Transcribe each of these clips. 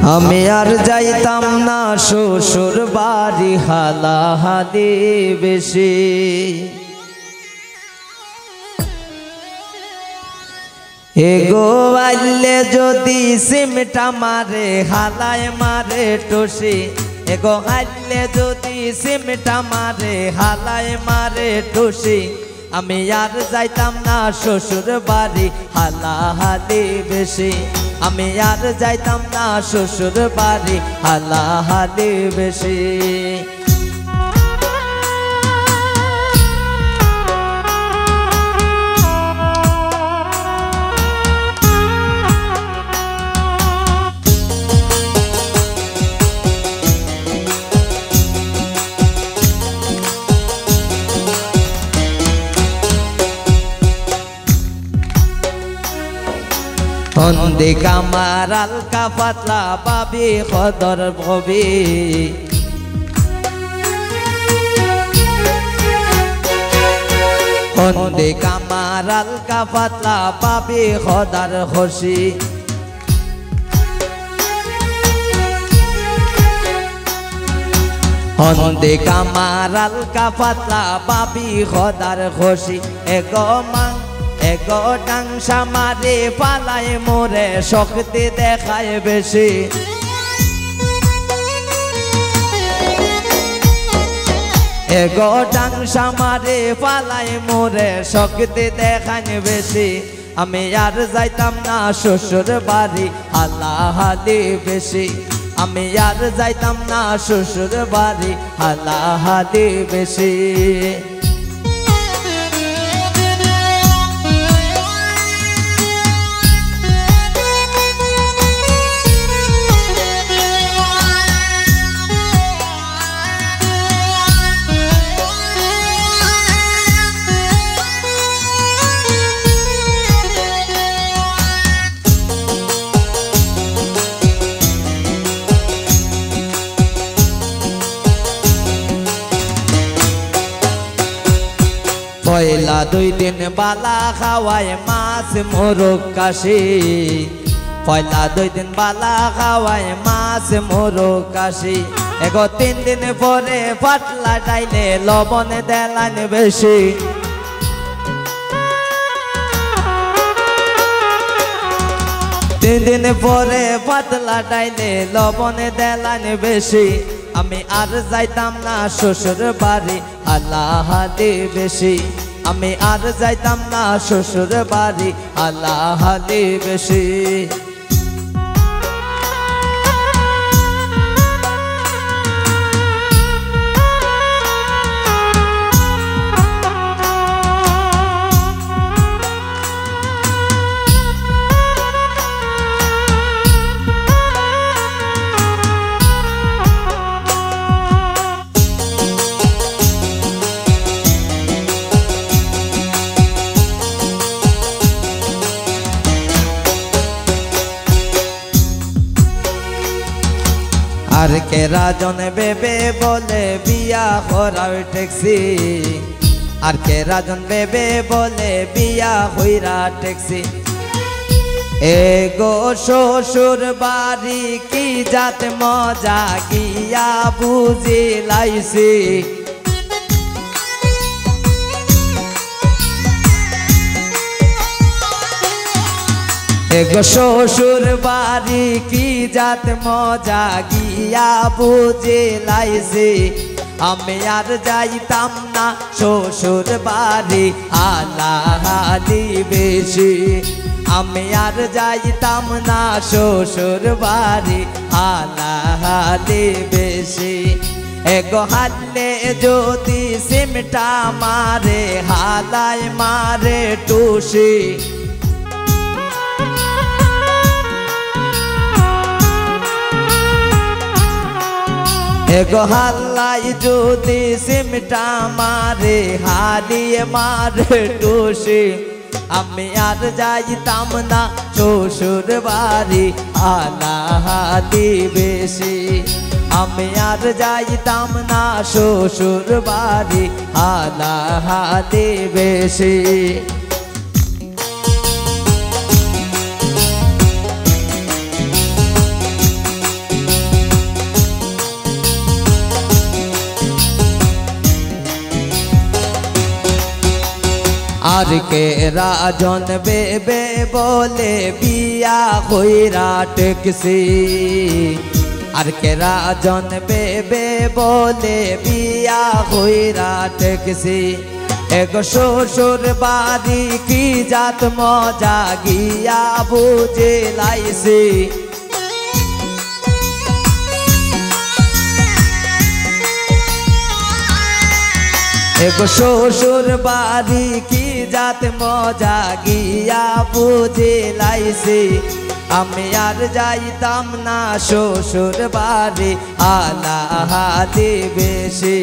আমি আর যাইতাম না শ্বশুর বাড়ি হালাহালি বেশি এগো আইলে যদি সিমটা মারে হালায় মারে টুসি এগো আইলে যদি সিমটা মারে হালায় মারে টুসি আমি আর যাইতাম না শ্বশুর বাড়ি হালাহালি বেশি আমি আর যাইতাম না শ্বশুর বাড়ি হালাহালি বেশি হন্দি কামার আলকা পাতলা পাবি খদর ভবি হন্দি কামার আলকা পাতলা পাবি খদার খুশি হন্দি কামার আলকা পাতলা পাবি খদার খুশি এগো মাং এগো ডাংসা মারে পালায় মোরে শক্তি দেখায় বেশি এগো ডাংসা মারে পালায় মোরে শক্তি দেখায় বেশি আমি আর যাইতাম না শ্বশুর বাড়ি হালাহালি বেশি আমি আর যাইতাম না শ্বশুর বাড়ি হালাহালি বেশি পয়লা দুই দিন বালা খাওয়ায় মাছ মোরগ কাশি পয়লা দুই দিন বালা খাওয়ায় মাছ মোরগ কাশি এগো তিন দিন পরে পাতলা ডাইলে লবণ দেলান বেশি তিন দিন পরে পাতলা ডাইলে লবণ দেলান বেশি আমি আর যাইতাম না শ্বশুর বাড়ি হালাহালি বেশি আমি আর যাইতাম না শ্বশুর বাড়ি হালাহালি বেশি আর কে রাজন বেবে বলে বিয়া করাও ট্যাক্সি আর কে রাজন বেবে বলে বিয়া হইরা ট্যাক্সি এগো শ্বশুর বাড়ি কি জাত মজা গিয়া বুঝি লাইছি এগো শ্বশুর বাড়ি কি জাত মজা গিয়া বুঝে লাইছি আমি আর যাইতাম না শ্বশুর বাড়ি হালাহালি বেশি আমি আর যাইতাম না শ্বশুর বাড়ি হালাহালি বেশি এগো হালে যদি সিমটা মারে হালায় মারে টুসি এগো হালাই যদি সিমটা মারে হালিয়ে মারে টুসি আমি আর যাইতাম না শ্বশুর বাড়ি হালাহালি বেশি আমি আর যাইতাম না শ্বশুর বাড়ি হালাহালি বেশি আর কে রাজন বেবে বলে বিয়া কইরা টেকছি আর কে রাজন বেবে বলে বিয়া কইরা টেকছি এগো শ্বশুর বাড়ি কি জাত মজা গিয়া বুঝে লাইছি এগো শ্বশুর বাড়ি কি জাত মজা গিয়া বুঝে লাইছি আমি আর যাইতাম না শ্বশুর বাড়ি আলা হাদি বেশি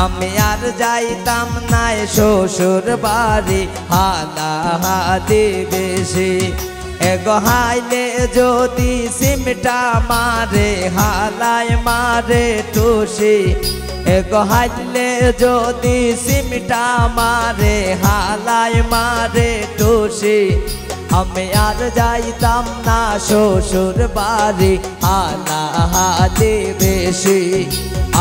আমি আর যাইতাম না শ্বশুর বাড়ি আলা হাদি বেশি এগো হাইলে যদি সিমটা মারে হালায় মারে টুসি এগো হাইলে যদি সিমটা মারে হালায় মারে টুসি আমি আর যাইতাম না শ্বশুর বাড়ি আলা হাদি বেশি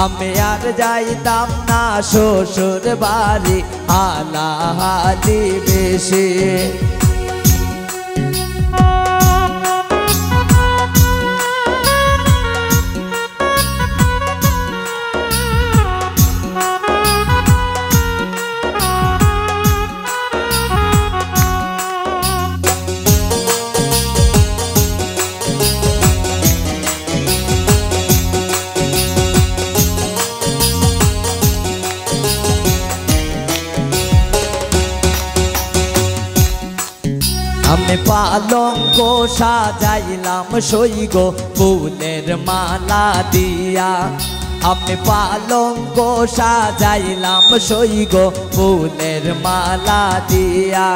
আমি আর যাইতাম না শ্বশুর বাড়ি আলা হাদি বেশি আমি পালঙ্ক সাজাইলাম সইগ ফুলের মালা দিয়া আমি পালঙ্ক সাজাইলাম সইগ ফুলের মালা দিয়া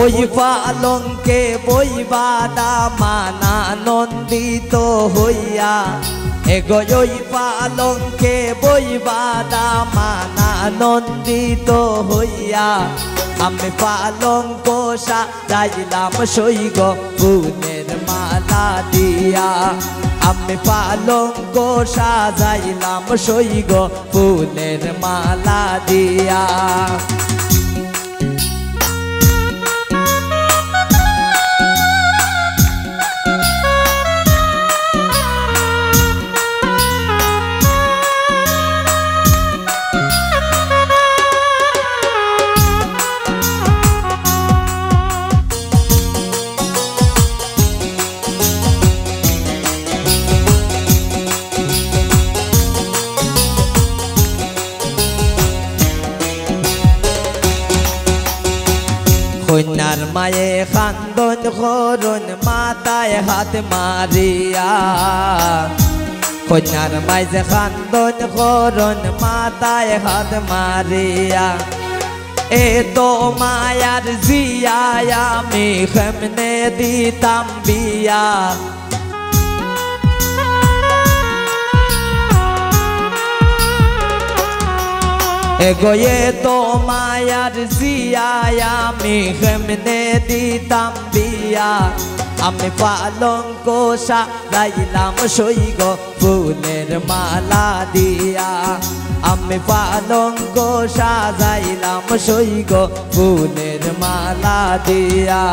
ওই পালঙ্কে বইবাদা মানা নন্দিত হইয়া এগো ওই পালঙ্কে বইবাদা মানা নন্দিত হইয়া আমি পালঙ্ক সাজাইলাম সইগ ফুলের মালা দিয়া আমি পালঙ্ক সাজাইলাম সইগ ফুলের মালা দিয়া কন্যার মায়ে খান্দন করুন মাথায় হাত মারিয়া কন্যার মায়ে খান্দন করুন মাথায় হাত মারিয়া এ তো মায়ার জিয়া আমি কেমনে দিতাম বিয়া এগোয়ে তো মায়ার জিয়া আমি কেমনে দিতাম বিয়া আমি পালঙ্ক সাজাইলাম সইগ ফুলের মালা দিয়া আমি পালঙ্ক সাজাইলাম সইগ ফুলের মালা দিয়া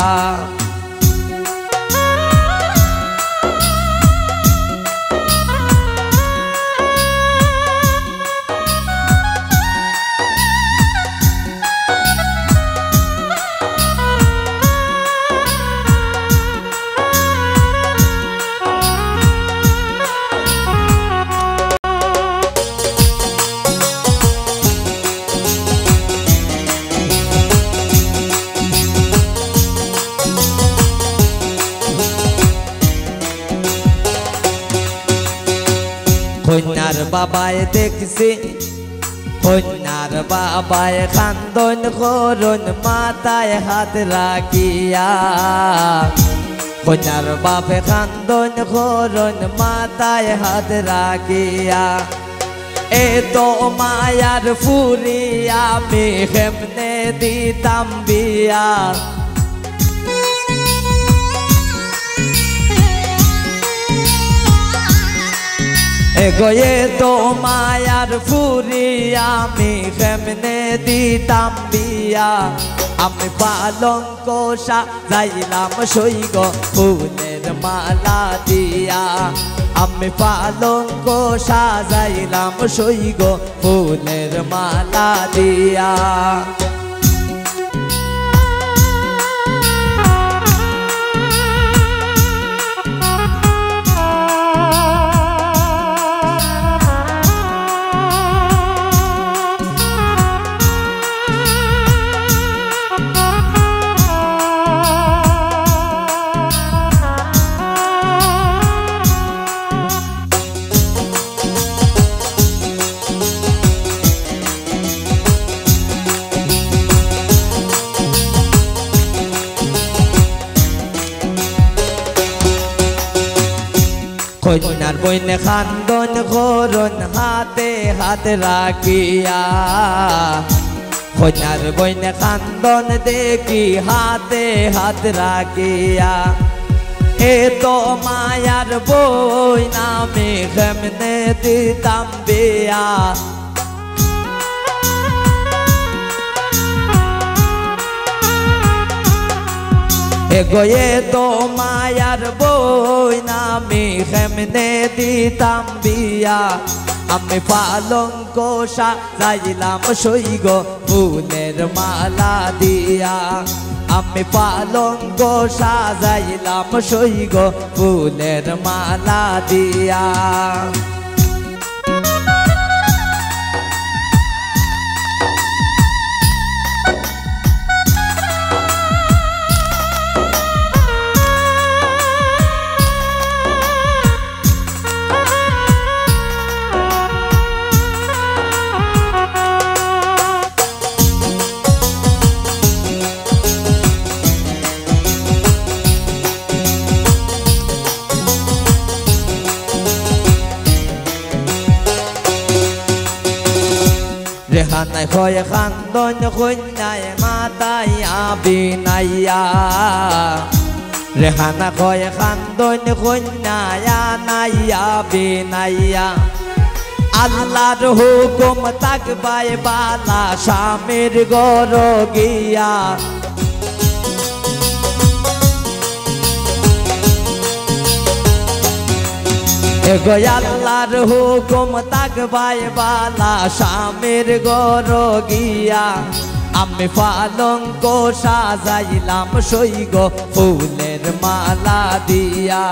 কন্যার বাবায় দেখছি কন্যার বাবায় খান্দন করুন মাথায় হাত রাখিয়া কন্যার বাপে খান্দন করুন মাথায় হাত রাখিয়া এত মায়ার ফুরি আমি কেমনে দিতাম বিয়া এগো এত মায়ার ফুরি আমি কেমনে দিতাম বিয়া আমি পালঙ্ক সাজাইলাম সইগ ফুলের মালা দিয়া আমি পালঙ্ক সাজাইলাম সইগ ফুলের মালা দিয়া কন্যার বইনে খান্দন করন হাতে হাত রাখিয়া কন্যার বইনে খান্দন দেখি হাতে হাত রাখিয়া এত মায়ার বই নামে কেমনে দিতাম বিয়া এগো এতো মায়ার বই নামি কেমনে দিতাম বিয়া আমি পালঙ্ক সাজাইলাম সইগ ফুলের মালা দিয়া আমি পালঙ্ক সাজাইলাম সইগ ফুলের মালা দিয়া রেহানায় হয় খান্দন কন্যায় মাতায় আবিনাইয়া রেহানা হয় খান্দন কন্যায় নাইয়া বিনাইয়া আল্লাহর হুকুম তাকবাই বালা স্বামীর গর গিয়া এগো আল্লাহর হুকুম তাকবাই বালা স্বামীর গর গিয়া আমি পালঙ্ক সাজাইলাম সইগ ফুলের মালা দিয়া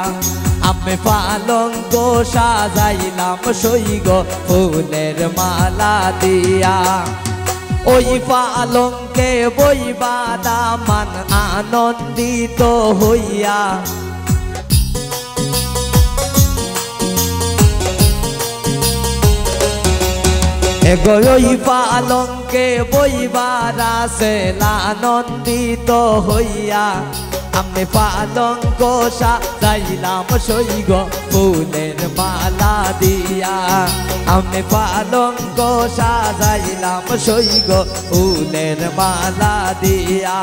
আমি পালঙ্ক সাজাইলাম সইগ ফুলের মালা দিয়া ওই পালঙ্কে বইবা দামান আনন্দিত হইয়া এগো ওই পালঙ্কে বইবার আছে আনন্দিত হইয়া আমি পালঙ্ক সাজাইলাম সইগ ফুলের মালা দিয়া আমি পালঙ্ক সাজাইলাম সইগ ফুলের মালা দিয়া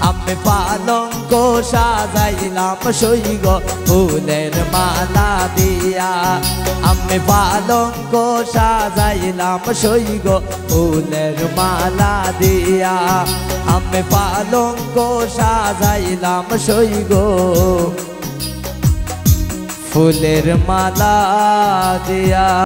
আমি পালঙ্ক সাজাইলাম সইগ ফুলের মালা দিয়া আমি পালঙ্ক সাজাইলাম সইগ ফুলের মালা দিয়া আমি পালঙ্ক সাজাইলাম সইগ ফুলের মালা দিয়া।